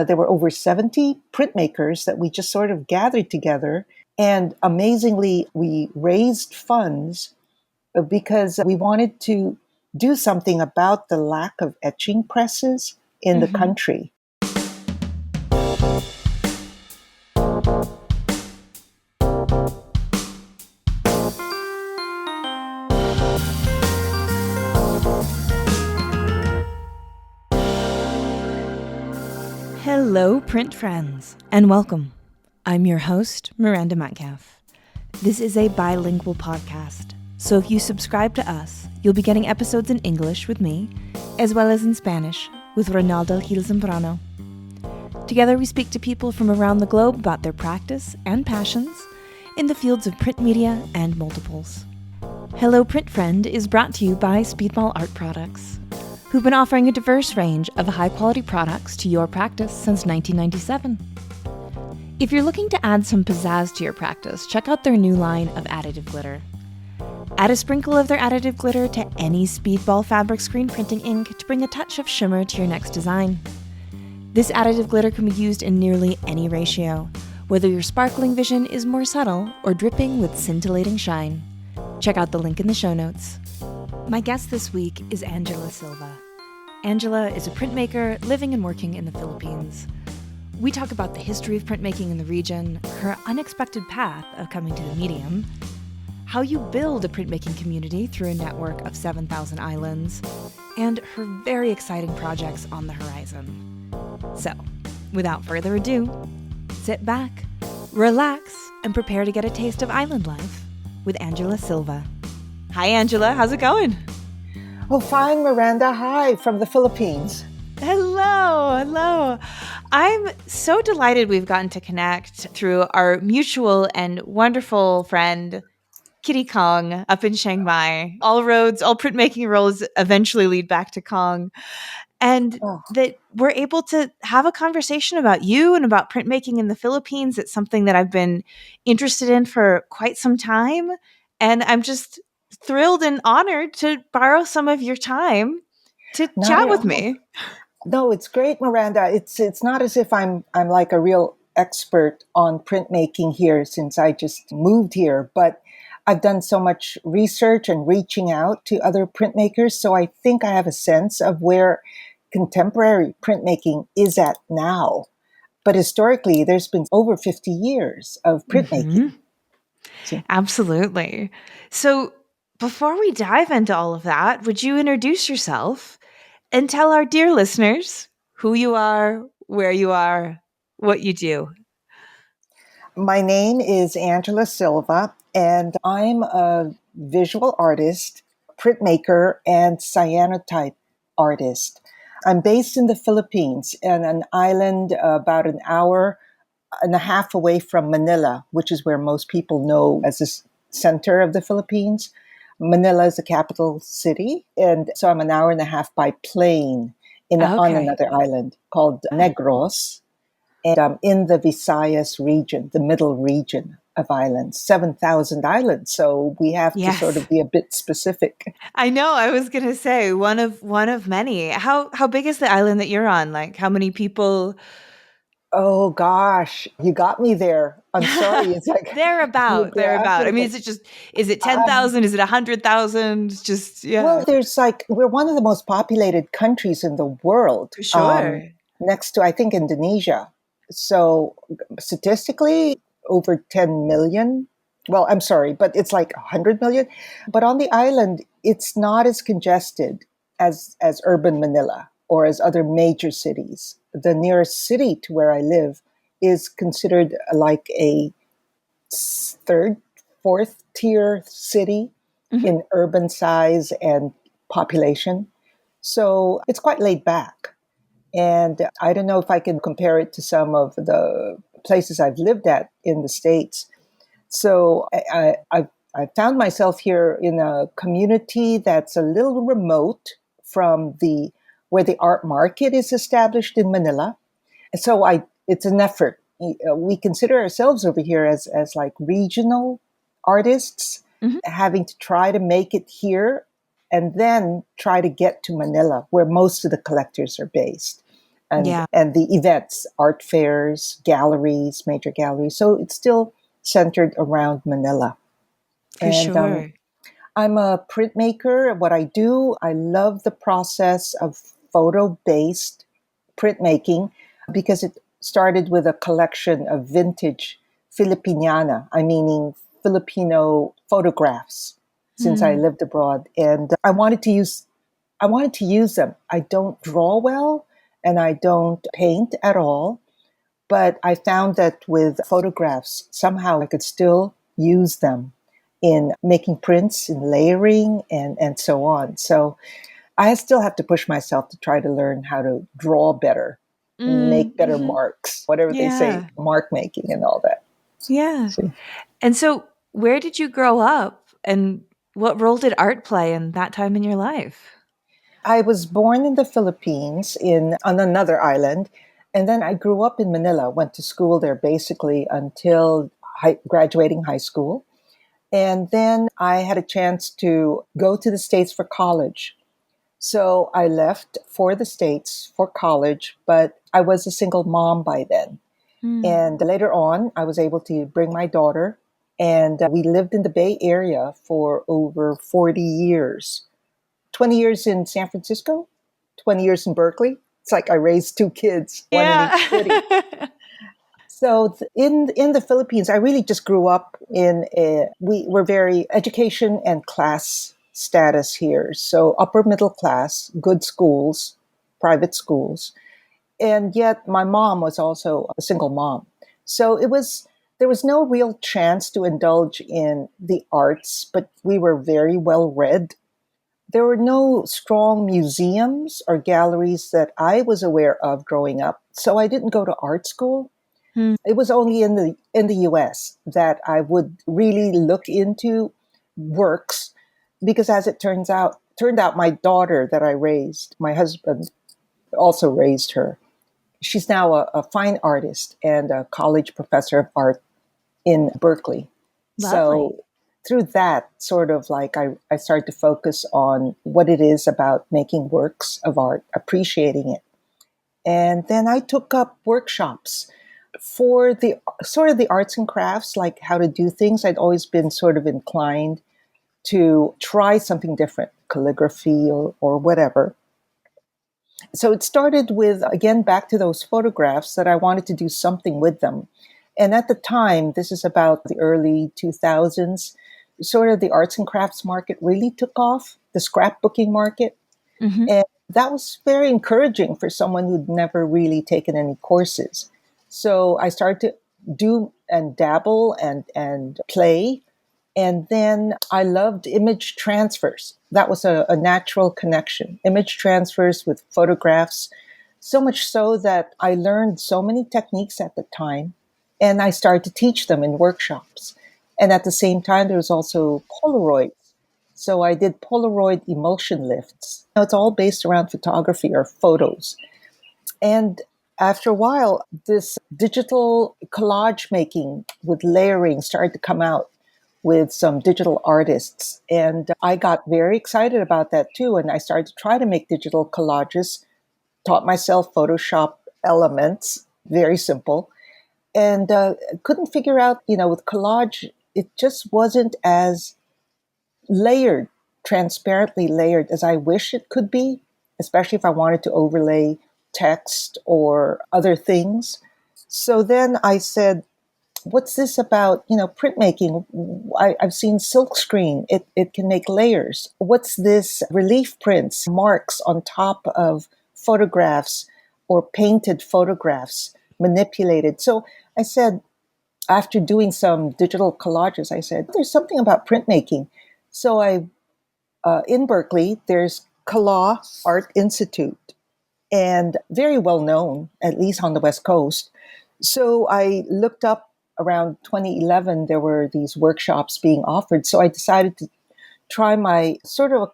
There were over 70 printmakers that we just sort of gathered together. And amazingly, we raised funds because we wanted to do something about the lack of etching presses in the country. Hello, print friends, and welcome. I'm your host, Miranda Metcalf. This is a bilingual podcast, so if you subscribe to us, you'll be getting episodes in English with me, as well as in Spanish with Ronaldo Gil Zambrano. Together, we speak to people from around the globe about their practice and passions in the fields of print media and multiples. Hello, Print Friend is brought to you by Speedball Art Products, who've been offering a diverse range of high-quality products to your practice since 1997. If you're looking to add some pizzazz to your practice, check out their new line of additive glitter. Add a sprinkle of their additive glitter to any Speedball fabric screen printing ink to bring a touch of shimmer to your next design. This additive glitter can be used in nearly any ratio, whether your sparkling vision is more subtle or dripping with scintillating shine. Check out the link in the show notes. My guest this week is Angela Silva. Angela is a printmaker living and working in the Philippines. We talk about the history of printmaking in the region, her unexpected path of coming to the medium, how you build a printmaking community through a network of 7,000 islands, and her very exciting projects on the horizon. So, without further ado, sit back, relax, and prepare to get a taste of island life with Angela Silva. Hi, Angela. How's it going? Oh, fine, Miranda. Hi, from the Philippines. Hello. I'm so delighted we've gotten to connect through our mutual and wonderful friend, Kitty Kong, up in Chiang Mai. All printmaking roads eventually lead back to Kong. And that we're able to have a conversation about you and about printmaking in the Philippines. It's something that I've been interested in for quite some time. And I'm just thrilled and honored to borrow some of your time to chat with me. No, it's great, Miranda. It's not as if I'm like a real expert on printmaking here since I just moved here, but I've done so much research and reaching out to other printmakers, so I think I have a sense of where contemporary printmaking is at now. But historically, there's been over 50 years of printmaking. Absolutely. So before we dive into all of that, would you introduce yourself and tell our dear listeners who you are, where you are, what you do? My name is Angela Silva, and I'm a visual artist, printmaker, and cyanotype artist. I'm based in the Philippines, in an island about an hour and a half away from Manila, which is where most people know as the center of the Philippines. Manila is the capital city, and so I'm an hour and a half by plane on another island called Negros. And I'm in the Visayas region, the middle region of islands, 7,000 islands. So we have to sort of be a bit specific. I know. I was going to say one of many. How big is the island that you're on? Like how many people? Oh gosh, you got me there. I'm sorry. It's like they're about. I mean, is it 10,000? Is it 100,000? Well, we're one of the most populated countries in the world. For sure. Next to, I think, Indonesia. So statistically, over 10 million. Well, I'm sorry, but it's like 100 million. But on the island, it's not as congested as urban Manila or as other major cities. The nearest city to where I live is considered like a third, fourth tier city in urban size and population. So it's quite laid back. And I don't know if I can compare it to some of the places I've lived at in the States. So I found myself here in a community that's a little remote from where the art market is established in Manila. And so it's an effort. We consider ourselves over here as like regional artists, having to try to make it here and then try to get to Manila, where most of the collectors are based. and Yeah, and the events, art fairs, galleries, major galleries. So it's still centered around Manila. for And sure. I'm a printmaker. What I do, I love the process of photo based printmaking because it started with a collection of vintage Filipiniana, I meaning Filipino photographs since I Hmm. lived abroad. And I wanted to use them. I don't draw well and I don't paint at all, but I found that with photographs, somehow I could still use them in making prints, in layering, and so on. So I still have to push myself to try to learn how to draw better, make better Mm-hmm. marks, whatever they say, Yeah, mark making and all that. yeah. See, And so, where did you grow up, and what role did art play in that time in your life? I was born in the Philippines in on another island, and then I grew up in Manila. Went to school there basically until graduating high school, and then I had a chance to go to the States for college. So I left for the States for college, but I was a single mom by then. Hmm. And later on, I was able to bring my daughter, and we lived in the Bay Area for over 40 years. 20 years in San Francisco, 20 years in Berkeley. It's like I raised two kids, one in each city. Yeah. So in the Philippines, I really just grew up in we were very education and class status here. So upper middle class, good schools, private schools, and yet my mom was also a single mom. So there was no real chance to indulge in the arts, but we were very well read. There were no strong museums or galleries that I was aware of growing up, so I didn't go to art school. Hmm. It was only in the US that I would really look into works because as it turned out my daughter that I raised, my husband also raised her. She's now a fine artist and a college professor of art in Berkeley. Lovely. So through that, sort of like I started to focus on what it is about making works of art, appreciating it. And then I took up workshops for the sort of the arts and crafts, like how to do things. I'd always been sort of inclined to try something different, calligraphy or whatever. So it started with, again, back to those photographs that I wanted to do something with them. And at the time, this is about the early 2000s, sort of the arts and crafts market really took off, the scrapbooking market. Hmm. And that was very encouraging for someone who'd never really taken any courses. So I started to do and dabble and play. And then I loved image transfers. That was a natural connection. Image transfers with photographs, so much so that I learned so many techniques at the time. And I started to teach them in workshops. And at the same time, there was also Polaroids. So I did Polaroid emulsion lifts. Now, it's all based around photography or photos. And after a while, this digital collage making with layering started to come out with some digital artists. And I got very excited about that too. And I started to try to make digital collages, taught myself Photoshop elements, very simple, and couldn't figure out, with collage, it just wasn't as layered, transparently layered as I wish it could be, especially if I wanted to overlay text or other things. So then I said, what's this about, printmaking? I've seen silkscreen. It can make layers. What's this relief prints, marks on top of photographs or painted photographs, manipulated? So I said, after doing some digital collages, I said, there's something about printmaking. So in Berkeley, there's Kala Art Institute, and very well known, at least on the West Coast. So I looked up around 2011, there were these workshops being offered. So I decided to try my sort of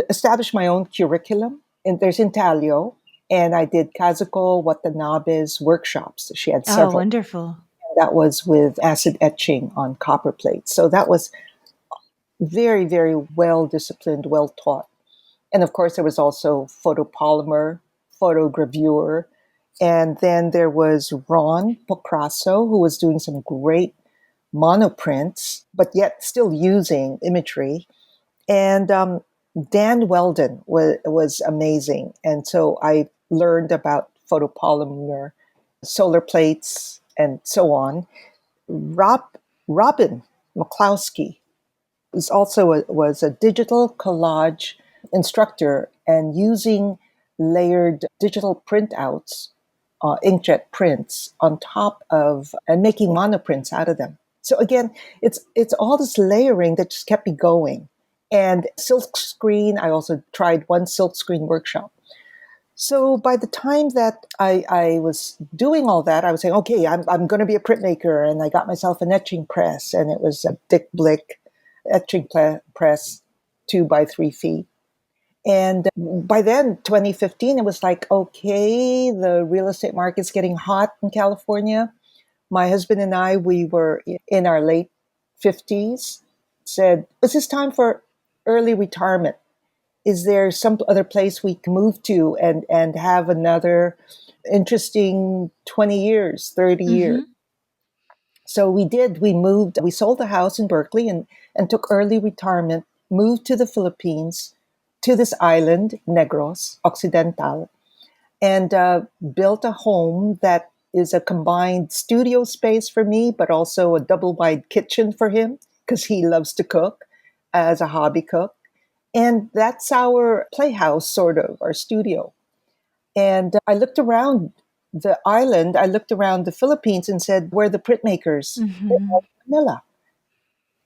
establish my own curriculum. And there's Intaglio, and I did Kazuko Watanabe's workshops. She had Oh, several. wonderful. That was with acid etching on copper plates. So that was very, very well disciplined, well taught. And of course, there was also photopolymer photogravure. And then there was Ron Pocrasso, who was doing some great monoprints, but yet still using imagery. And Dan Weldon was amazing. And so I learned about photopolymer, solar plates, and so on. Rob, Robin McCloskey was a digital collage instructor and using layered digital printouts, inkjet prints on top of and making monoprints out of them. So again, it's all this layering that just kept me going. And silk screen, I also tried one silk screen workshop. So by the time that I was doing all that, I was saying, okay, I'm going to be a printmaker. And I got myself an etching press, and it was a Dick Blick etching press, 2 by 3 feet. And by then, 2015, it was like, okay, the real estate market's getting hot in California. My husband and I, we were in our late 50s, said, is this time for early retirement? Is there some other place we can move to and have another interesting 20 years, 30 years? So we did. We moved, we sold the house in Berkeley and took early retirement, moved to the Philippines, to this island, Negros Occidental, and built a home that is a combined studio space for me, but also a double wide kitchen for him because he loves to cook as a hobby cook. And that's our playhouse, sort of, our studio. And I looked around the island, I looked around the Philippines and said, where are the printmakers? They're all in Manila.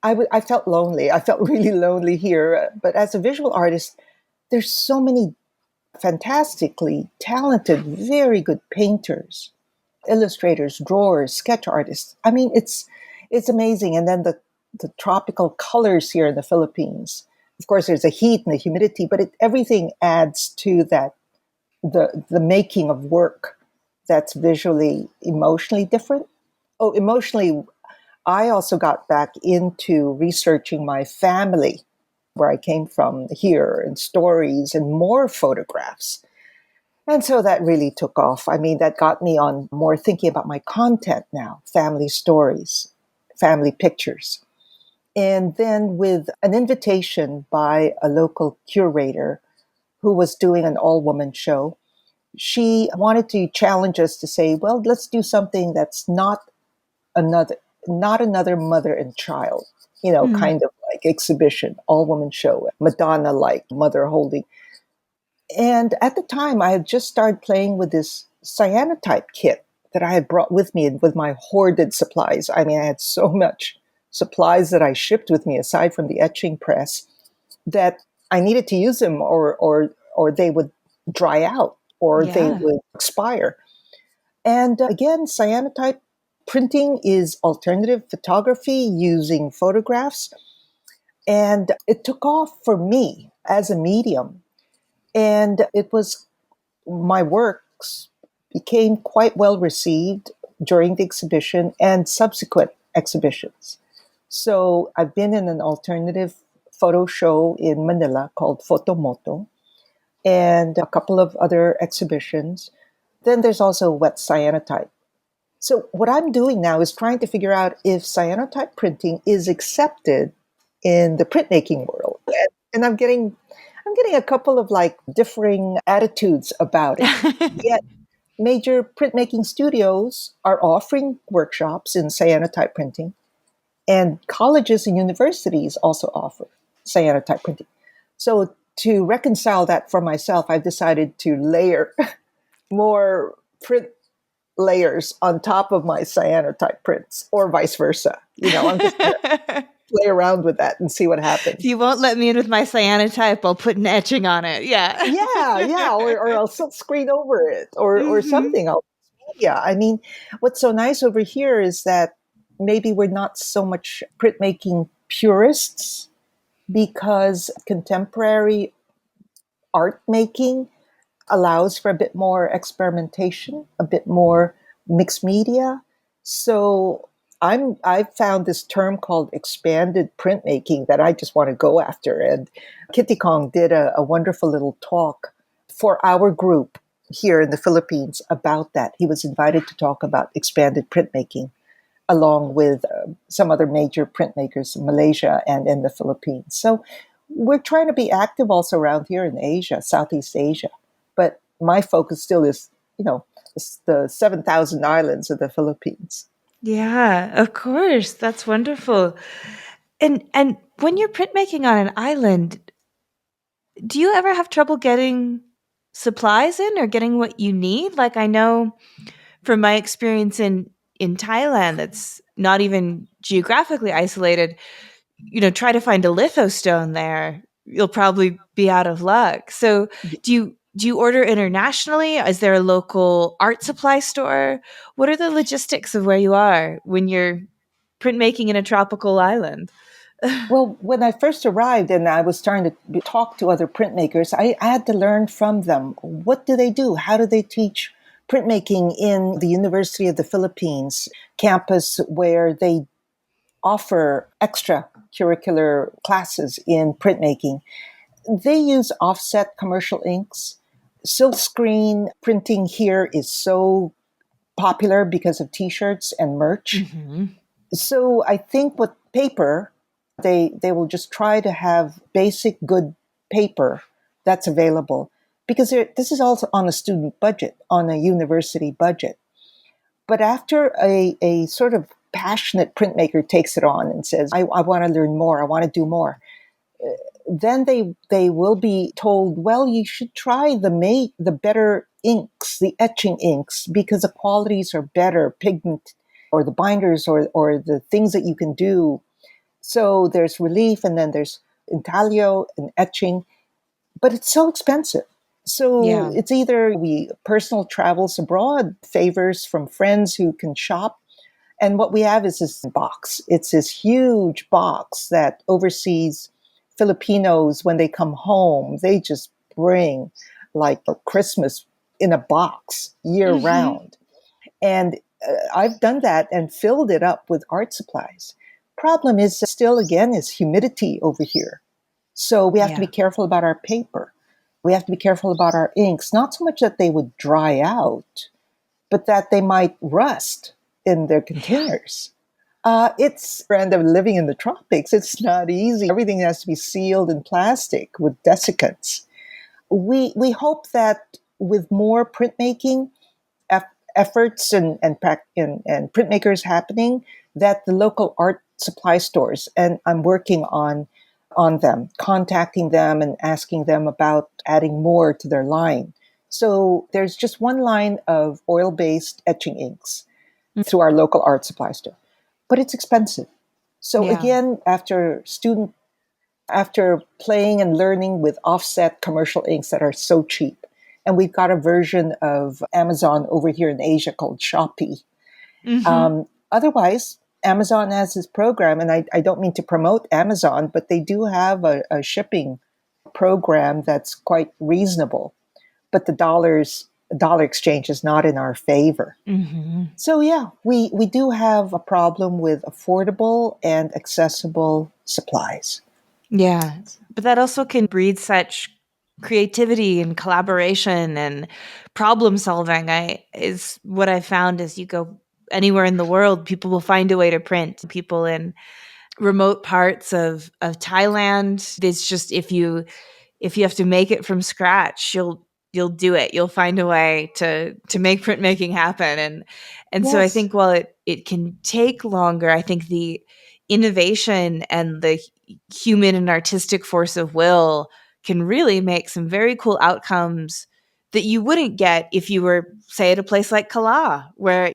I felt lonely. I felt really lonely here. But as a visual artist, there's so many fantastically talented, very good painters, illustrators, drawers, sketch artists. I mean, it's amazing. And then the tropical colors here in the Philippines. Of course, there's the heat and the humidity, but everything adds to that the making of work that's visually, emotionally different. Oh, emotionally, I also got back into researching my family, where I came from here, and stories and more photographs. And so that really took off. I mean, that got me on more thinking about my content now, family stories, family pictures. And then with an invitation by a local curator who was doing an all-woman show, she wanted to challenge us to say, well, let's do something that's another not another mother and child, kind of like exhibition, all-woman show, Madonna-like mother holding. And at the time, I had just started playing with this cyanotype kit that I had brought with me with my hoarded supplies. I mean, I had so much supplies that I shipped with me aside from the etching press that I needed to use them or they would dry out or they would expire. And again, cyanotype printing is alternative photography using photographs. And it took off for me as a medium. And my works became quite well received during the exhibition and subsequent exhibitions. So I've been in an alternative photo show in Manila called Photomoto and a couple of other exhibitions. Then there's also wet cyanotype. So what I'm doing now is trying to figure out if cyanotype printing is accepted in the printmaking world. And I'm getting a couple of like differing attitudes about it. Yet major printmaking studios are offering workshops in cyanotype printing, and colleges and universities also offer cyanotype printing. So to reconcile that for myself, I've decided to layer more print layers on top of my cyanotype prints, or vice versa. I'm just going to play around with that and see what happens. If you won't let me in with my cyanotype, I'll put an etching on it. Yeah. Yeah. Or I'll silk screen over it or something. Yeah. I mean, what's so nice over here is that maybe we're not so much printmaking purists because contemporary art making allows for a bit more experimentation, a bit more mixed media. So I've found this term called expanded printmaking that I just want to go after. And Kitty Kong did a wonderful little talk for our group here in the Philippines about that. He was invited to talk about expanded printmaking along with some other major printmakers in Malaysia and in the Philippines. So we're trying to be active also around here in Asia, Southeast Asia. But my focus still is, the 7,000 islands of the Philippines. Yeah, of course. That's wonderful. And when you're printmaking on an island, do you ever have trouble getting supplies in or getting what you need? Like I know from my experience in Thailand that's not even geographically isolated, try to find a litho stone there, you'll probably be out of luck. So do you order internationally? Is there a local art supply store? What are the logistics of where you are when you're printmaking in a tropical island? Well, when I first arrived and I was starting to talk to other printmakers, I had to learn from them. What do they do? How do they teach printmaking in the University of the Philippines campus where they offer extra curricular classes in printmaking? They use offset commercial inks. Silkscreen printing here is so popular because of t-shirts and merch. Hmm. So I think with paper, they will just try to have basic good paper that's available because this is also on a student budget, on a university budget. But after a sort of passionate printmaker takes it on and says, I want to learn more, I want to do more, then they will be told, well, you should try the better inks, the etching inks, because the qualities are better, pigment, or the binders, or the things that you can do. So there's relief, and then there's intaglio and etching, but it's so expensive. So Yeah. it's either we personal travels abroad, favors from friends who can shop, and what we have is this box. It's this huge box that overseas Filipinos, when they come home, they just bring like a Christmas in a box year Hmm. round. And I've done that and filled it up with art supplies. Problem is still, again, is humidity over here. So we have to be Yeah. careful about our paper. We have to be careful about our inks. Not so much that they would dry out, but that they might rust in their Yeah. containers. It's random living in the tropics. It's not easy. Everything has to be sealed in plastic with desiccants. We hope that with more printmaking eff- efforts and printmakers happening, that the local art supply stores, and I'm working on them, contacting them and asking them about adding more to their line. So there's just one line of oil-based etching inks through our local art supply store, but it's expensive. So Yeah. again, after playing and learning with offset commercial inks that are so cheap, and we've got a version of Amazon over here in Asia called Shopee. Hmm. Otherwise, Amazon has this program, and I don't mean to promote Amazon, but they do have a shipping program that's quite reasonable. But dollar exchange is not in our favor. Hmm. So yeah, we do have a problem with affordable and accessible supplies. Yeah. But that also can breed such creativity and collaboration and problem solving. I is what I found as you go anywhere in the world, people will find a way to print. People in remote parts of Thailand, it's just if you have to make it from scratch, you'll do it. You'll find a way to make printmaking happen. And so I Yes, think while it can take longer, I think the innovation and the human and artistic force of will can really make some very cool outcomes that you wouldn't get if you were, say, at a place like Kala, where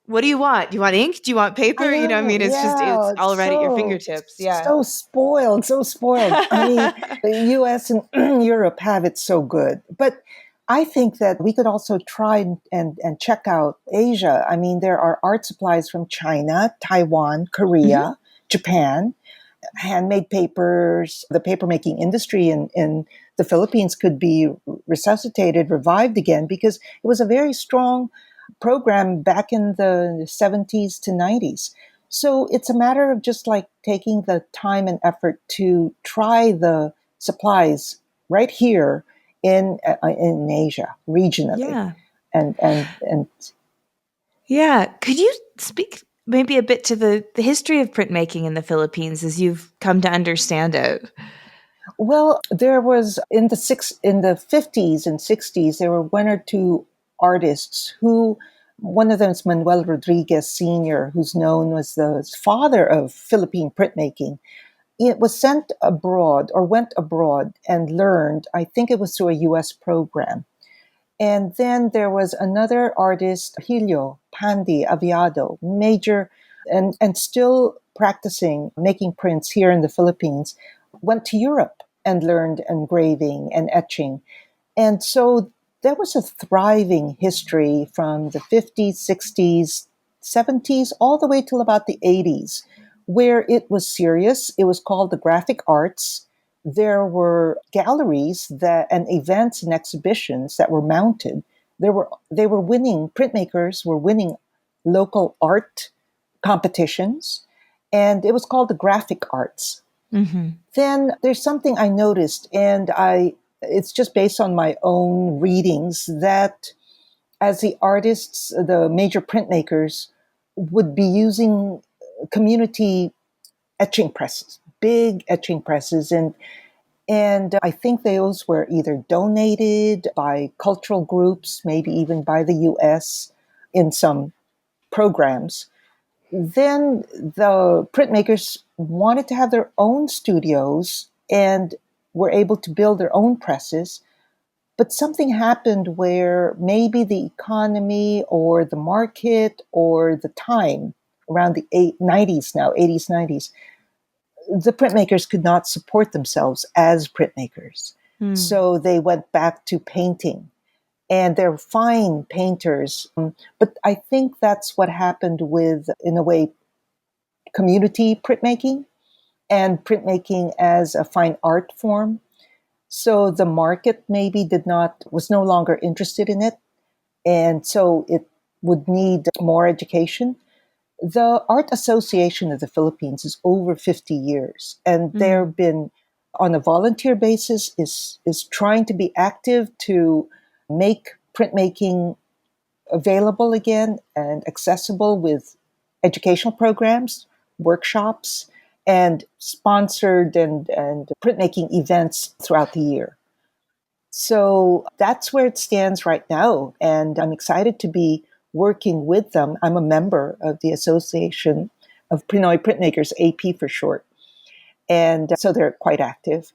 what do you want? Do you want ink? Do you want I paper? I know. mean, it's Yeah, it's all right at your so fingertips. Yeah. so spoiled, so spoiled. I mean, the U.S. and Europe have it so good, but I think that we could also try and check out Asia. I mean, there are art supplies from China, Taiwan, Mhm. Korea, Japan, handmade papers. The papermaking industry in the Philippines could be resuscitated, revived again, because it was a very strong program back in the 70s to 90s. So it's a matter of just like taking the time and effort to try the supplies right here in Asia regionally, Yeah. and Yeah. Could you speak maybe a bit to the history of printmaking in the Philippines as you've come to understand it? well, there was in the 50s and 60s there were one or two artists who. One of them is Manuel Rodriguez Sr., who's known as the father of Philippine printmaking. It was sent abroad or went abroad and learned, I think it was through a US program. And then there was another artist, Hilio Pandi Aviado, major and still practicing making prints here in the Philippines, went to Europe and learned engraving and etching. And so there was a thriving history from the 50s, 60s, 70s, all the way till about the 80s, where it was serious. It was called the graphic arts. There were galleries that and events and exhibitions that were mounted. They were winning, printmakers were winning local art competitions, and it was called the graphic arts. Mm-hmm. Then there's something I noticed, and I it's just based on my own readings that as the artists, the major printmakers would be using community etching presses, big etching presses, and I think those were either donated by cultural groups, maybe even by the US in some programs. Then the printmakers wanted to have their own studios and were able to build their own presses. But something happened where maybe the economy or the market or the time around the 90s now, 80s, 90s, the printmakers could not support themselves as printmakers. Mm. So they went back to painting. And they're fine painters. But I think that's what happened with, in a way, community printmaking and printmaking as a fine art form. So the market maybe was no longer interested in it. And so it would need more education. The Art Association of the Philippines is over 50 years, and Mm. they've been on a volunteer basis is trying to be active to make printmaking available again and accessible with educational programs, workshops, and sponsored and printmaking events throughout the year. So that's where it stands right now. And I'm excited to be working with them. I'm a member of the Association of Pinoy Printmakers, AP for short. And so they're quite active.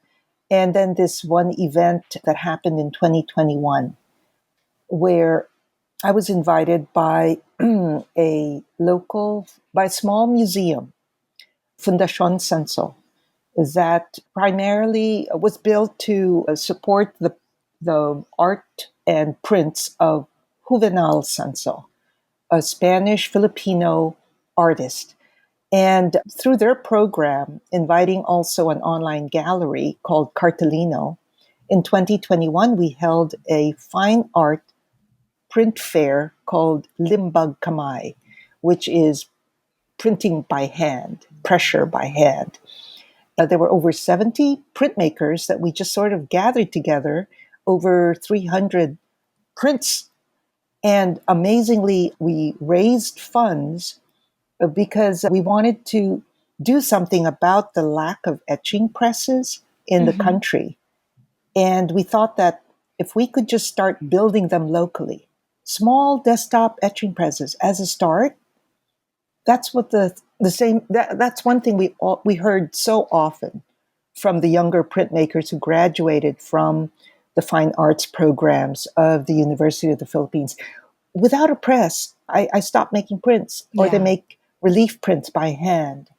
And then this one event that happened in 2021, where I was invited by by a small museum, Fundación Censo, that primarily was built to support the art and prints of Juvenal Censo, a Spanish Filipino artist. And through their program, inviting also an online gallery called Cartolino, in 2021, we held a fine art print fair called Limbag Kamay, which is printing by hand, pressure by hand. There were over 70 printmakers that we just sort of gathered together, over 300 prints. And amazingly, we raised funds because we wanted to do something about the lack of etching presses in the Mm-hmm. country. And we thought that if we could just start building them locally, small desktop etching presses as a start, that's what the same that's one thing we heard so often from the younger printmakers who graduated from the fine arts programs of the University of the Philippines. Without a press, I stopped making prints, or they Yeah. make relief prints by hand.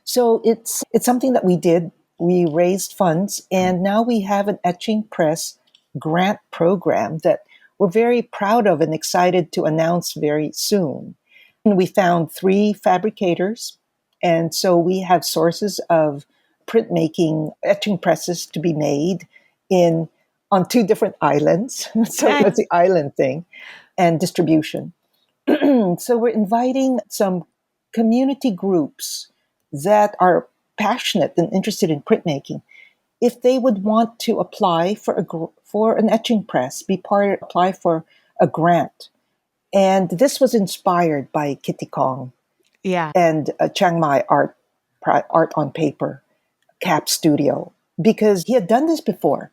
So it's something that we did. We raised funds, and now we have an etching press grant program that we're very proud of and excited to announce very soon. And we found three fabricators, and so we have sources of printmaking etching presses to be made in on two different islands. So Nice. that's the island thing, and distribution. So we're inviting some community groups that are passionate and interested in printmaking. if they would want to apply for an etching press, apply for a grant. And this was inspired by Kitty Kong Yeah. and Chiang Mai Art on Paper, CAP Studio, because he had done this before.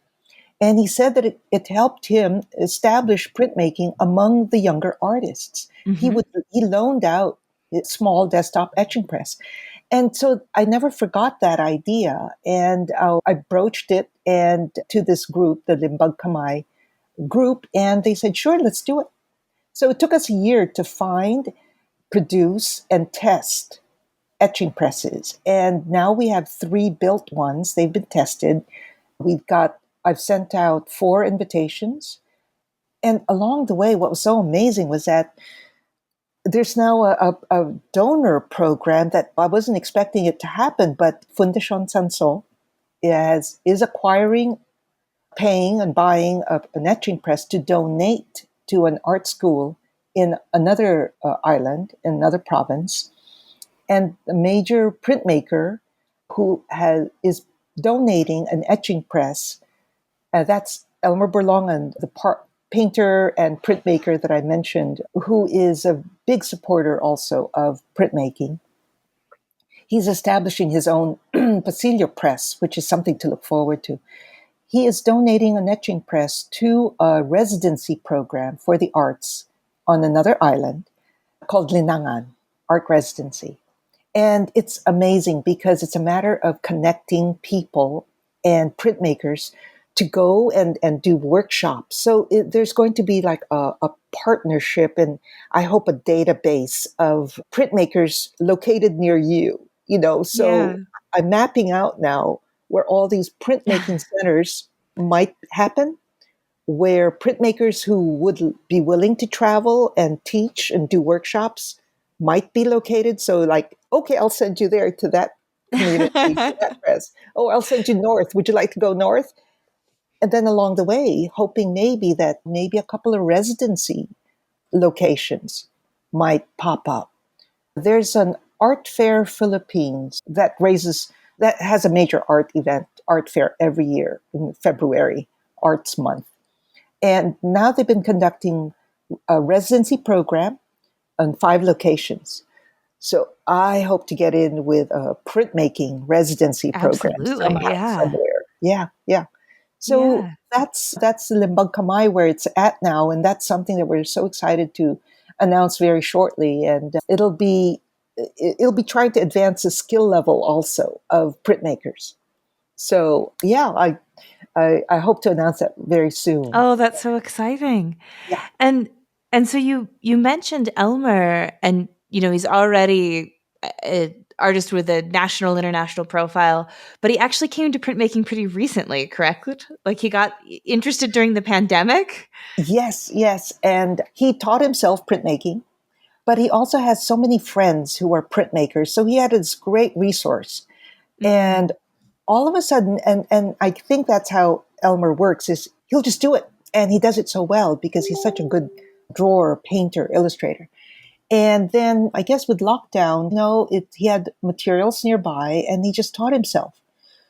And he said that it helped him establish printmaking among the younger artists. Mm-hmm. He loaned out a small desktop etching press. And so I never forgot that idea. And I broached it and to this group, the Limbag Kamay group, and they said, sure, let's do it. So it took us a year to find, produce, and test etching presses. And now we have 3 built ones. They've been tested. I've sent out 4 invitations. And along the way, what was so amazing was that there's now a donor program that I wasn't expecting it to happen, but Fundación Sanso is acquiring, paying, and buying an etching press to donate to an art school in another island, in another province. And a major printmaker is donating an etching press. That's Elmer Berlongen, the painter and printmaker that I mentioned, who is a big supporter also of printmaking. He's establishing his own Pasillo press, which is something to look forward to. He is donating an etching press to a residency program for the arts on another island called Linangan Art Residency. And it's amazing because it's a matter of connecting people and printmakers to go and do workshops. So there's going to be like a partnership and I hope a database of printmakers located near you, Yeah. so I'm mapping out now where all these printmaking centers might happen, where printmakers who would be willing to travel and teach and do workshops might be located. So, like, okay, I'll send you there to that community, to that press. Oh, I'll send you north. Would you like to go north? And then along the way, hoping maybe a couple of residency locations might pop up. There's an art fair Philippines that has a major art fair every year in February, Arts Month. And now they've been conducting a residency program on 5 locations. So I hope to get in with a printmaking residency program Absolutely. somehow, Yeah. somewhere. Yeah, yeah. So Yeah. that's the Limbag Kamay where it's at now, and that's something that we're so excited to announce very shortly. And it'll be trying to advance the skill level also of printmakers. So yeah, I hope to announce that very soon. Oh, that's so exciting. Yeah. And so you mentioned Elmer, and he's already an artist with a national international profile, but he actually came to printmaking pretty recently, correct? Like he got interested during the pandemic? Yes, yes. And he taught himself printmaking, but he also has so many friends who are printmakers. So he had this great resource. Mm. And all of a sudden, and I think that's how Elmer works, is he'll just do it. And he does it so well because he's such a good drawer, painter, illustrator. And then I guess with lockdown, he had materials nearby and he just taught himself.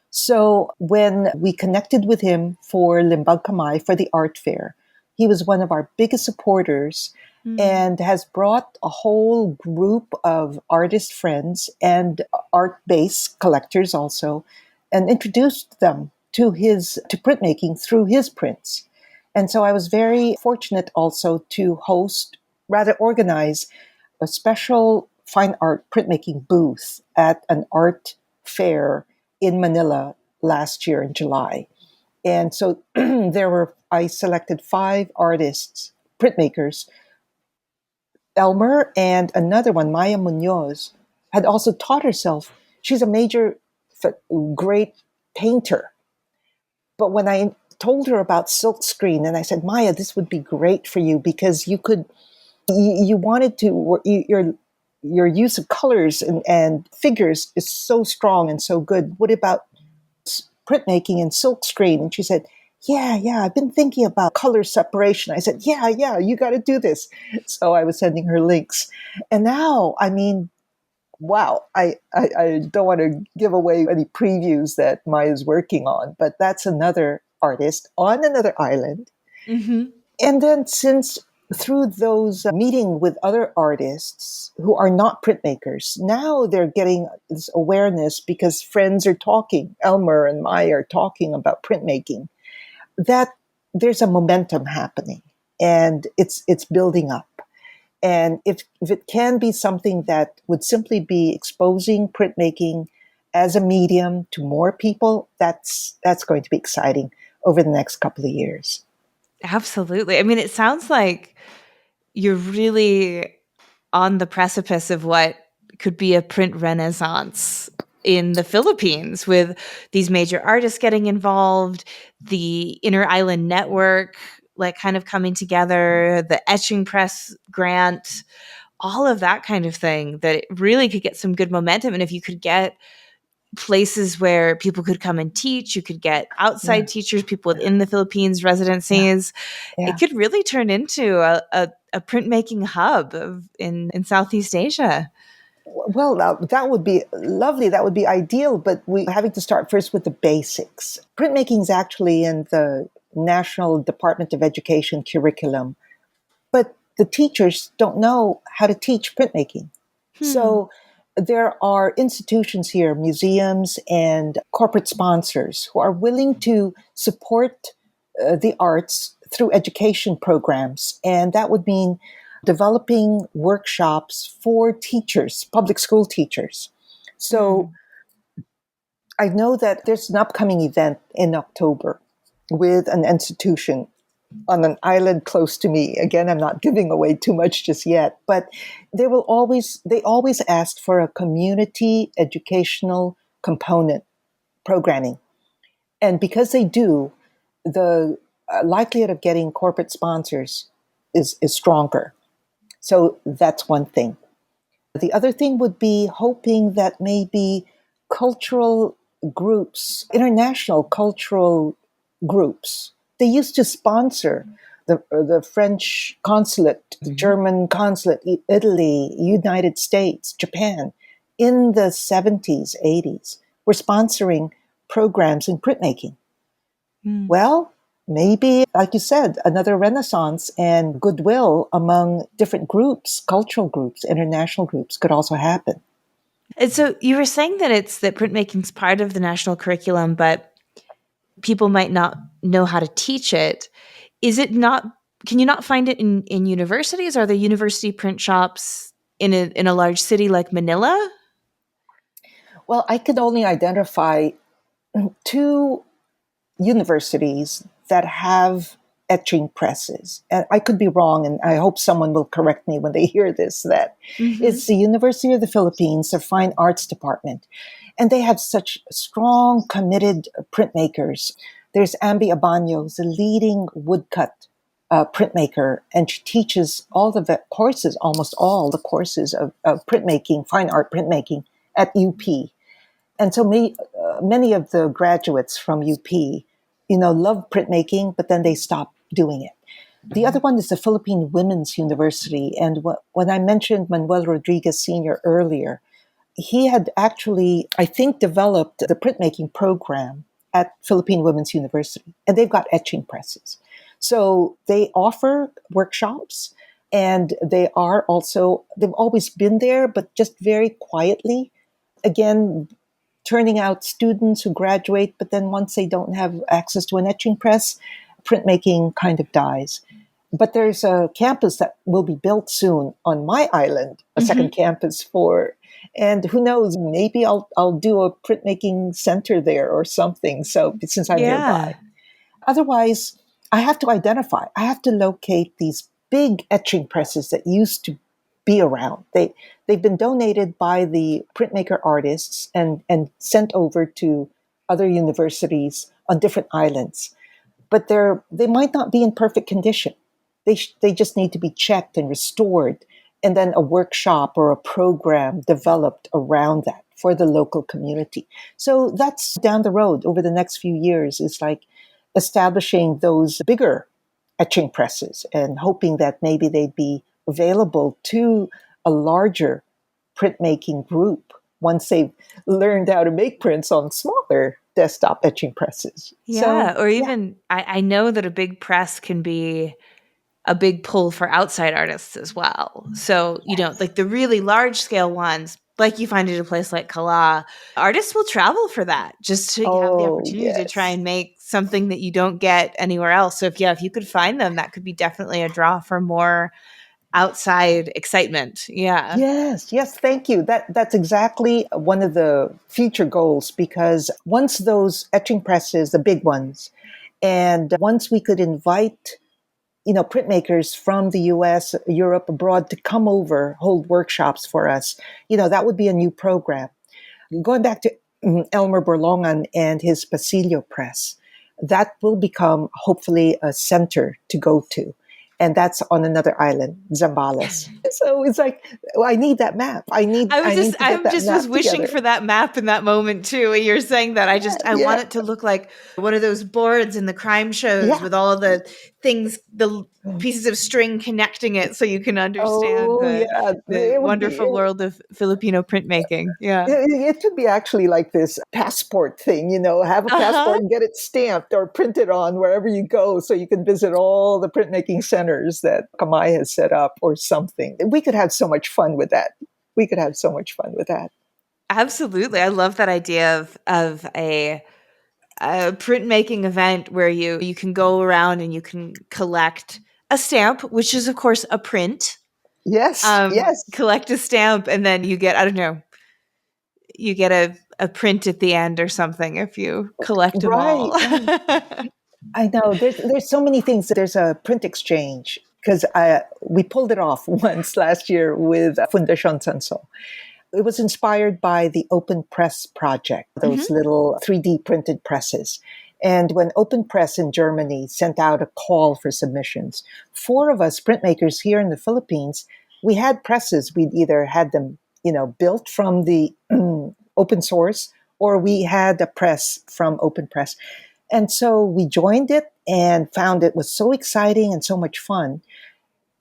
So when we connected with him for Limbag Kamay for the art fair, he was one of our biggest supporters Mm. and has brought a whole group of artist friends and art-based collectors also, and introduced them to printmaking through his prints. And so I was very fortunate also to rather organize a special fine art printmaking booth at an art fair in Manila last year in July. And so I selected 5 artists, printmakers. Elmer and another one, Maya Munoz, had also taught herself. She's a great painter. But when I told her about silkscreen, and I said, Maya, this would be great for you because you wanted to, your use of colors and figures is so strong and so good. What about printmaking and silkscreen? And she said, yeah, I've been thinking about color separation. I said, yeah, you got to do this. So I was sending her links. And now, I mean, wow, I don't want to give away any previews that Maya's working on, but that's another artist on another island. Hmm. And then since through those meeting with other artists who are not printmakers, now they're getting this awareness because friends are talking. Elmer and Maya are talking about printmaking. That there's a momentum happening, and it's building up. And if it can be something that would simply be exposing printmaking as a medium to more people, that's going to be exciting over the next couple of years. Absolutely. I mean, it sounds like you're really on the precipice of what could be a print renaissance in the Philippines with these major artists getting involved, the inter island network like kind of coming together, the etching press grant, all of that kind of thing, that it really could get some good momentum. And if you could get places where people could come and teach, you could get Yeah, outside teachers, people yeah, within the Philippines, yeah, residencies, it yeah. could really turn into a printmaking hub in Southeast Asia. Well, that would be lovely. That would be ideal. But we having to start first with the basics. Printmaking is actually in the National Department of Education curriculum, but the teachers don't know how to teach printmaking. Hmm. So there are institutions here, museums and corporate sponsors who are willing to support the arts through education programs. And that would mean developing workshops for teachers, public school teachers. So Mm. I know that there's an upcoming event in October with an institution on an island close to me. Again, I'm not giving away too much just yet, but they always ask for a community educational component programming. And because they do, the likelihood of getting corporate sponsors is stronger. So that's one thing. The other thing would be hoping that maybe cultural groups, international cultural groups, they used to sponsor the French consulate, the German consulate, Italy, United States, Japan, in the 70s, 80s, were sponsoring programs in printmaking. Mm. Well, maybe, like you said, another renaissance and goodwill among different groups, cultural groups, international groups could also happen. And so you were saying that it's that printmaking's part of the national curriculum, but people might not know how to teach it. Is it not? Can you not find it in universities? Are there university print shops in a large city like Manila? Well, I could only identify two universities that have etching presses. And I could be wrong, and I hope someone will correct me when they hear this. That Hmm. it's the University of the Philippines, their Fine Arts Department. And they have such strong, committed printmakers. There's Ambi Abanyo, the leading woodcut printmaker, and she teaches all the courses, almost all the courses of printmaking, fine art printmaking at UP. And so many of the graduates from UP, love printmaking, but then they stop doing it. The other one is the Philippine Women's University. And when I mentioned Manuel Rodriguez Sr. earlier, he had actually, I think, developed the printmaking program at Philippine Women's University. And they've got etching presses. So they offer workshops, and they've always been there, but just very quietly. Again, turning out students who graduate, but then once they don't have access to an etching press, printmaking kind of dies. But there's a campus that will be built soon on my island, a second Hmm. campus for, and who knows, maybe I'll do a printmaking center there or something. So since I'm nearby, Yeah. otherwise, I have to locate these big etching presses that used to be around. They've been donated by the printmaker artists and sent over to other universities on different islands. But they might not be in perfect condition. They just need to be checked and restored, and then a workshop or a program developed around that for the local community. So that's down the road over the next few years, is like establishing those bigger etching presses and hoping that maybe they'd be available to a larger printmaking group once they've learned how to make prints on smaller desktop etching presses. So, Yeah. Or yeah. even, I know that a big press can be a big pull for outside artists as well. So, like the really large scale ones, like you find at a place like Kala, artists will travel for that just to have the Oh, opportunity to try yes. and make something that you don't get anywhere else. So if you could find them, that could be definitely a draw for more outside excitement. Yeah. Yes, yes, thank you. That's exactly one of the future goals because once those etching presses, the big ones, and once we could invite, printmakers from the US, Europe, abroad to come over, hold workshops for us, that would be a new program. Going back to Elmer Berlongan and his Pasillo press, that will become hopefully a center to go to. And that's on another island, Zambales. So it's like, well, I need that map. I need to get I'm that just was map wishing together. for that map in that moment too. When you're saying that, I Yeah, want it to look like one of those boards in the crime shows yeah. with all of the things, the pieces of string connecting it, so you can understand Oh, yeah. the It would be. wonderful world of Filipino printmaking. Yeah. It should be actually like this passport thing, have a Uh huh. passport and get it stamped or printed on wherever you go so you can visit all the printmaking centers that Kamai has set up or something. We could have so much fun with that. We could have so much fun with that. Absolutely, I love that idea of a printmaking event where you can go around and you can collect a stamp, which is of course a print. Yes, yes. Collect a stamp, and then you get, I don't know, you get a print at the end or something if you collect them Right, all. right. I know. There's so many things. There's a print exchange because we pulled it off once last year with Fundación Sanso. It was inspired by the Open Press project, those Mhm. little 3D printed presses. And when Open Press in Germany sent out a call for submissions, four of us printmakers here in the Philippines, we had presses. We'd either had them, built from the open source or we had a press from Open Press. And so we joined it and found it was so exciting and so much fun.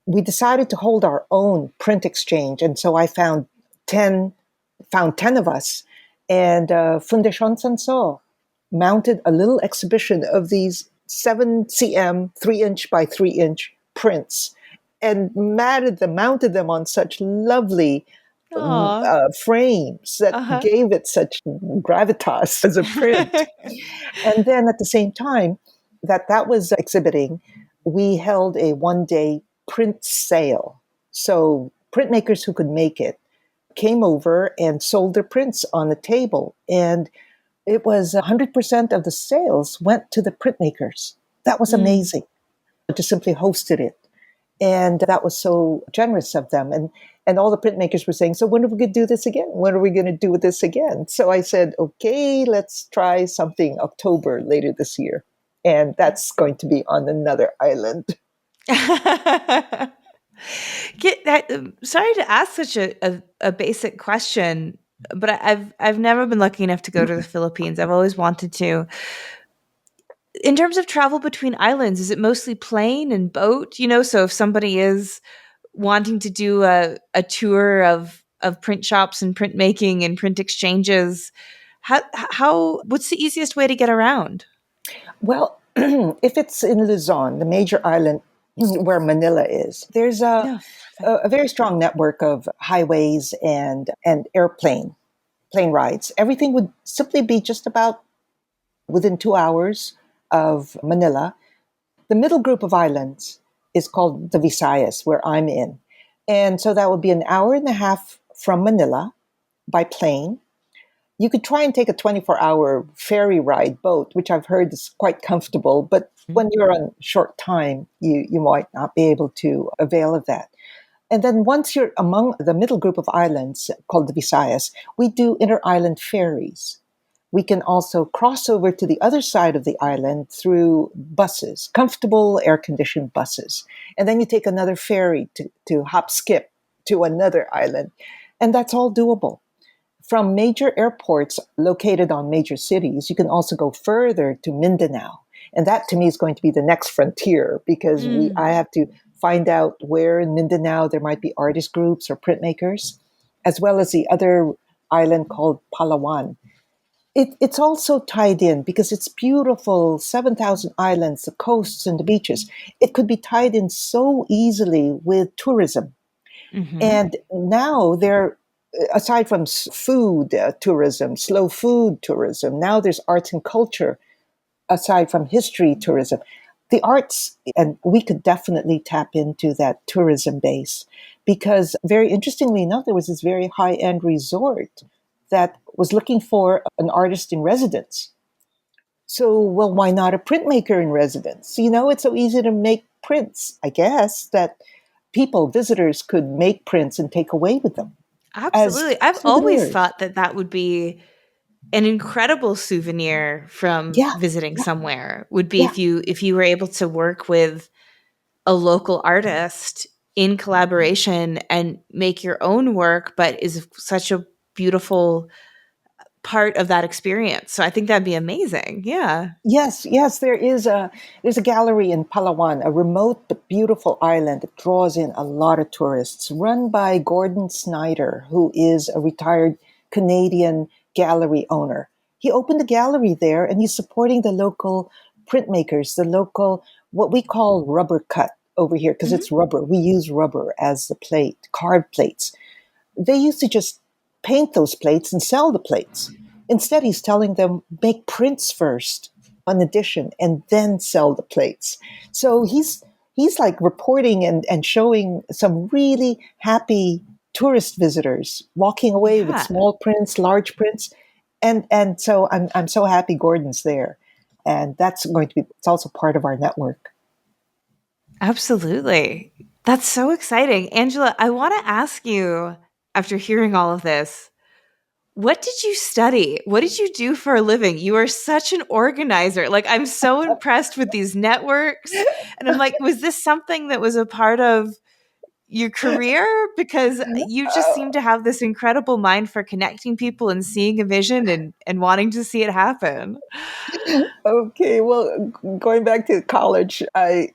We decided to hold our own print exchange. And so I 10 10 of us, and Fundación Sanso mounted a little exhibition of these 7 cm, 3-inch by 3-inch prints, and mounted them on such lovely Aw. frames that Uh-huh. gave it such gravitas as a print. And then at the same time that was exhibiting, we held a 1 day print sale. So printmakers who could make it came over and sold their prints on the table. And it was 100% of the sales went to the printmakers. That was Mm. amazing. Just simply hosted it. And that was so generous of them. And all the printmakers were saying, so when are we going to do this again? When are we going to do this again? So I said, okay, let's try something October later this year. And that's going to be on another island. Get that. Sorry to ask such a basic question, but I've never been lucky enough to go to the Philippines. I've always wanted to. In terms of travel between islands, is it mostly plane and boat? So if somebody is wanting to do a tour of print shops and printmaking and print exchanges, how what's the easiest way to get around? Well, if it's in Luzon, the major island where Manila is, there's No. a very strong network of highways and plane rides. Everything would simply be just about within 2 hours of Manila. The middle group of islands is called the Visayas, where I'm in. And so that would be an hour and a half from Manila by plane. You could try and take a 24-hour ferry ride boat, which I've heard is quite comfortable, but when you're on short time, you might not be able to avail of that. And then once you're among the middle group of islands called the Visayas, we do inter-island ferries. We can also cross over to the other side of the island through buses, comfortable air-conditioned buses. And then you take another ferry to hop skip to another island. And that's all doable. From major airports located on major cities, you can also go further to Mindanao. And that to me is going to be the next frontier because Mm. I have to find out where in Mindanao there might be artist groups or printmakers. as well as the other island called Palawan. It's also tied in because it's beautiful 7,000 islands, the coasts and the beaches. It could be tied in so easily with tourism. Mm-hmm. And now there, aside from food tourism, slow food tourism, now there's arts and culture aside from history tourism. The arts, and we could definitely tap into that tourism base because, very interestingly enough, there was this very high end resort that was looking for an artist in residence. So, well, why not a printmaker in residence? It's so easy to make prints, I guess, that people, visitors, could make prints and take away with them as Absolutely. I've always souvenirs. thought that that would be an incredible souvenir from Yeah, visiting yeah, somewhere would be yeah. if you were able to work with a local artist in collaboration and make your own work, but is such a beautiful part of that experience. So I think that'd be amazing. Yeah. Yes, yes, there's a gallery in Palawan, a remote but beautiful island that draws in a lot of tourists, run by Gordon Snyder, who is a retired Canadian gallery owner. He opened a gallery there and he's supporting the local printmakers, the local what we call rubber cut over here because Hmm. it's rubber. We use rubber as the plate, carved plates. They used to just paint those plates and sell the plates. Instead, he's telling them make prints first, an edition, and then sell the plates. So he's like reporting and showing some really happy tourist visitors walking away with Yeah. small prints, large prints, and so I'm so happy Gordon's there, and that's going to be it's also part of our network. Absolutely. That's so exciting. Angela, I want to ask you, after hearing all of this, what did you study? What did you do for a living? You are such an organizer. Like, I'm so impressed with these networks. And I'm like, was this something that was a part of your career? Because you just seem to have this incredible mind for connecting people and seeing a vision and wanting to see it happen. Okay, well, going back to college, I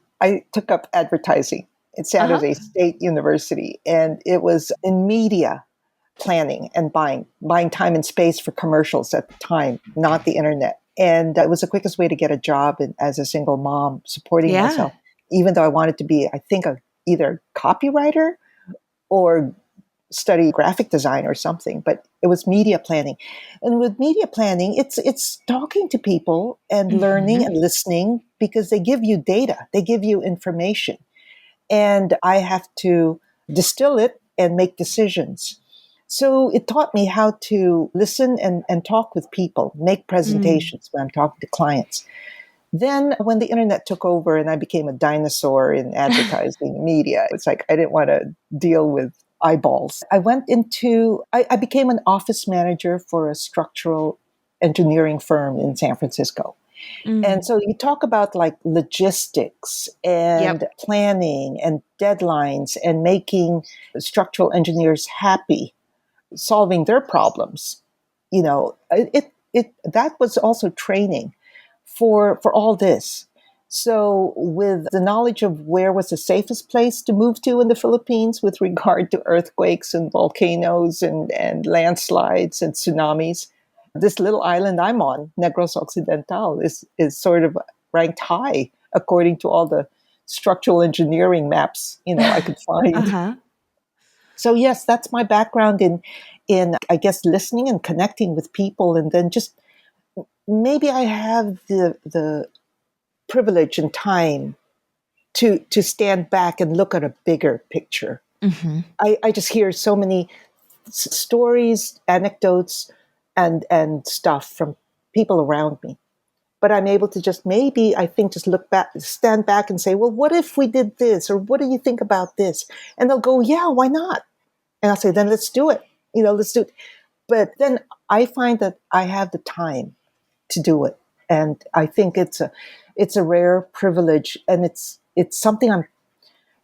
took up advertising at San Uh-huh. Jose State University, and it was in media planning and buying time and space for commercials at the time, not the internet. And it was the quickest way to get a job as a single mom, supporting Yeah. myself, even though I wanted to be, I think, either copywriter or study graphic design or something, but it was media planning. And with media planning, it's talking to people and learning Hmm. and listening because they give you data, they give you information, and I have to distill it and make decisions. So it taught me how to listen and talk with people, make Mm. presentations when I'm talking to clients. Then, when the internet took over and I became a dinosaur in advertising media, it's like I didn't want to deal with eyeballs. I became an office manager for a structural engineering firm in San Francisco. And Mm. so you talk about like logistics Yep. and planning and deadlines and making structural engineers happy, solving their problems. That was also training for all this. So, with the knowledge of where was the safest place to move to in the Philippines with regard to earthquakes and volcanoes and landslides and tsunamis, this little island I'm on, Negros Occidental, is sort of ranked high according to all the structural engineering maps I could find. Uh-huh. So yes, that's my background in I guess listening and connecting with people, and then just maybe I have the privilege and time to stand back and look at a bigger picture. Hmm. I just hear so many stories, anecdotes, and stuff from people around me. But I'm able to just maybe I think just look back, stand back, and say, well, what if we did this, or what do you think about this? And they'll go, yeah, why not? And I'll say, then let's do it. Let's do it. But then I find that I have the time to do it, and I think it's a rare privilege, and it's something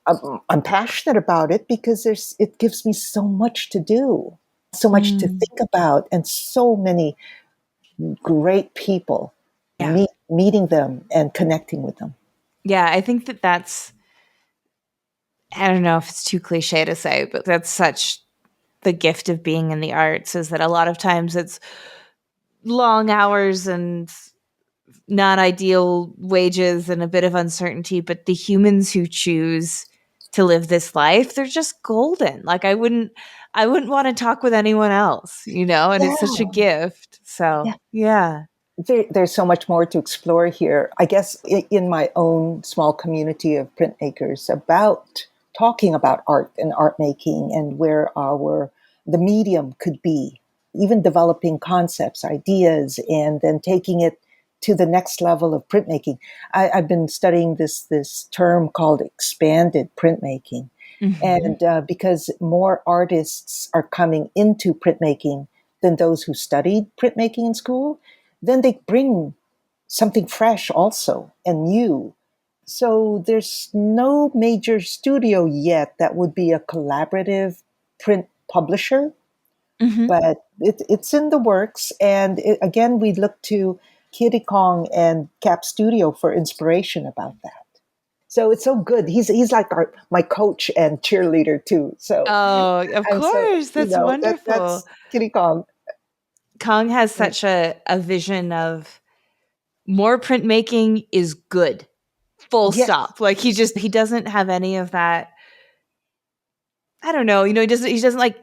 I'm passionate about it because it gives me so much to do, so much to Mm. think about, and so many great people, Yeah. meeting them and connecting with them. Yeah. I think that that's, I don't know if it's too cliche to say, but the gift of being in the arts is that a lot of times it's long hours and not ideal wages and a bit of uncertainty, but the humans who choose to live this life, they're just golden. Like I wouldn't want to talk with anyone else, and it's such a Yeah. gift. So, Yeah. yeah. There's so much more to explore here. I guess in my own small community of printmakers about talking about art and art making and where the medium could be, even developing concepts, ideas, and then taking it to the next level of printmaking. I've been studying this term called expanded printmaking, Mm-hmm. and because more artists are coming into printmaking than those who studied printmaking in school, then they bring something fresh also and new. So there's no major studio yet that would be a collaborative print publisher, Mm-hmm. but it's in the works. And again, we look to Kitty Kong and Cap Studio for inspiration about that. So it's so good. He's like my coach and cheerleader too. So Oh, of I'm so, course. That's wonderful. that's Kitty Kong. Kong has such a vision of more printmaking is good. Full Yes, stop. Like he doesn't have any of that. I don't know. He doesn't like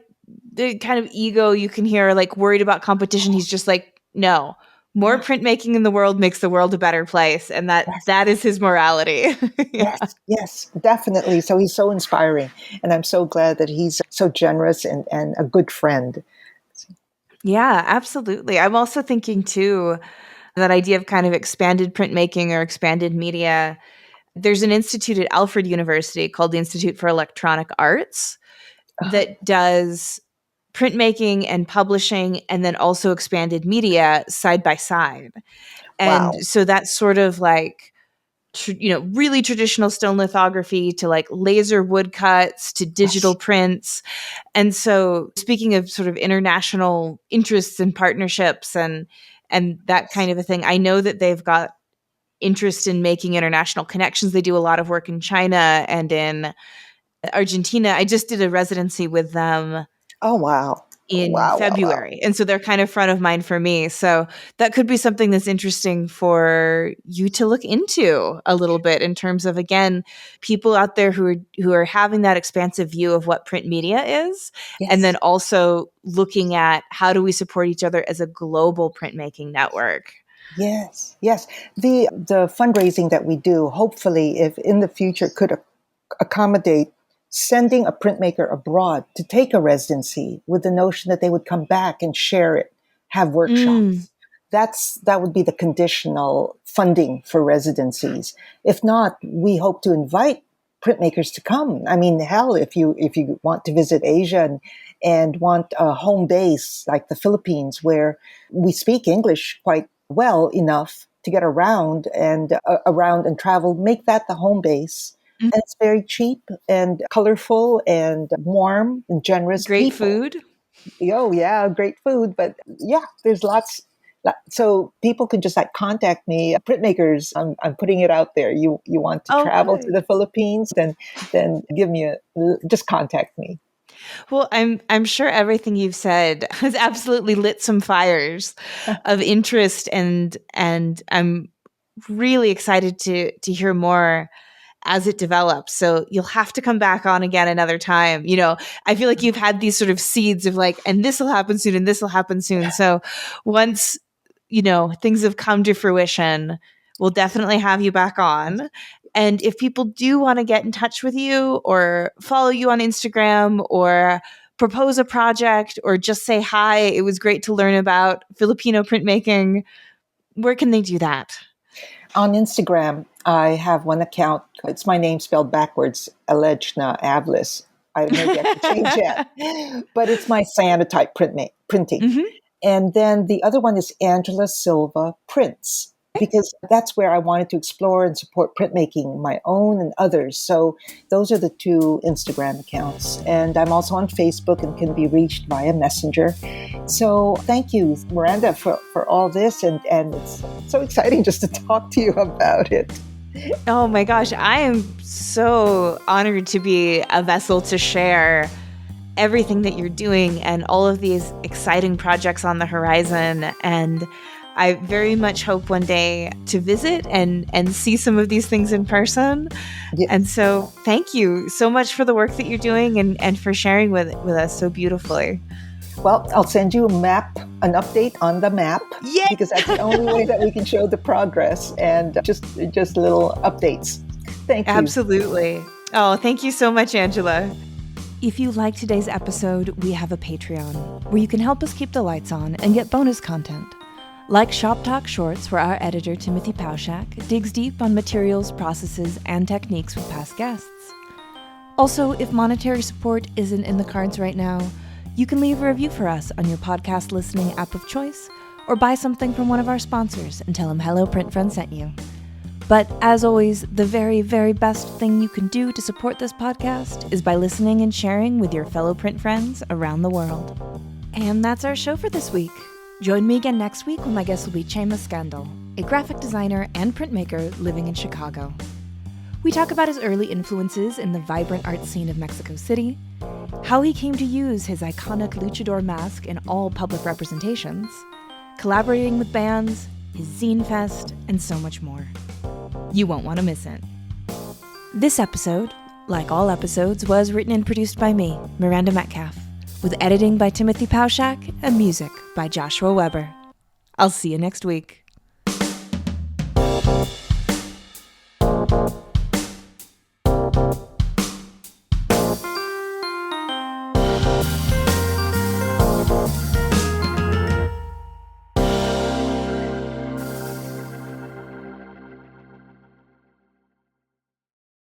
the kind of ego you can hear, like worried about competition. He's just like, no, more yeah, printmaking in the world makes the world a better place. And that yes. that is his morality. Yeah. Yes, yes, definitely. So he's so inspiring. And I'm so glad that he's so generous and a good friend. Yeah, absolutely. I'm also thinking too, that idea of kind of expanded printmaking or expanded media. There's an institute at Alfred University called the Institute for Electronic Arts Uh-huh. that does printmaking and publishing and then also expanded media side by side. And Wow. so that's sort of like, really traditional stone lithography to like laser woodcuts to digital Yes, prints. And so speaking of sort of international interests and partnerships and that yes. kind of a thing, I know that they've got interest in making international connections. They do a lot of work in China and in Argentina. I just did a residency with them Oh, wow. in Wow, wow, wow. February. And so they're kind of front of mind for me. So that could be something that's interesting for you to look into a little bit in terms of, again, people out there who are having that expansive view of what print media is, and then Yes. also looking at how do we support each other as a global printmaking network. Yes, yes. The fundraising that we do, hopefully, if in the future could accommodate sending a printmaker abroad to take a residency with the notion that they would come back and share it, have Mm, workshops. That would be the conditional funding for residencies. If not, we hope to invite printmakers to come. I mean, hell, if you want to visit Asia and want a home base like the Philippines, where we speak English quite well enough to get around and travel, make that the home base. mm, And it's very cheap and colorful and warm and generous great people. food. Oh yeah, great food, but yeah, there's lots. So people can just like contact me, printmakers. I'm putting it out there. You want to Oh, travel to good. the Philippines? Then give me just contact me. Well, I'm sure everything you've said has absolutely lit some fires of interest and I'm really excited to hear more as it develops. So you'll have to come back on again another time. I feel like you've had these sort of seeds of like, and this will happen soon and this will happen soon. So once, things have come to fruition, we'll definitely have you back on. And if people do want to get in touch with you or follow you on Instagram or propose a project or just say hi, it was great to learn about Filipino printmaking, where can they do that? On Instagram, I have one account. It's my name spelled backwards, Alejna Avlis. Maybe I could change that, but it's my cyanotype printing. Hmm. And then the other one is Angela Silva Prints, because that's where I wanted to explore and support printmaking, my own and others. So those are the two Instagram accounts. And I'm also on Facebook and can be reached via Messenger. So thank you, Miranda, for all this. And it's so exciting just to talk to you about it. Oh my gosh, I am so honored to be a vessel to share everything that you're doing and all of these exciting projects on the horizon. And I very much hope one day to visit and see some of these things in person. Yeah. And so thank you so much for the work that you're doing and for sharing with us so beautifully. Well, I'll send you an update on the map, Yay! because that's the only way that we can show the progress, and just little updates. Thank you. Absolutely. Oh, thank you so much, Angela. If you like today's episode, we have a Patreon where you can help us keep the lights on and get bonus content, like Shop Talk Shorts, where our editor, Timothy Pauschak, digs deep on materials, processes, and techniques with past guests. Also, if monetary support isn't in the cards right now, you can leave a review for us on your podcast listening app of choice, or buy something from one of our sponsors and tell them Hello Print Friend sent you. But as always, the very, very best thing you can do to support this podcast is by listening and sharing with your fellow print friends around the world. And that's our show for this week. Join me again next week when my guest will be Chema Scandal, a graphic designer and printmaker living in Chicago. We talk about his early influences in the vibrant art scene of Mexico City, how he came to use his iconic luchador mask in all public representations, collaborating with bands, his zine fest, and so much more. You won't want to miss it. This episode, like all episodes, was written and produced by me, Miranda Metcalf, with editing by Timothy Pauschak and music by Joshua Weber. I'll see you next week.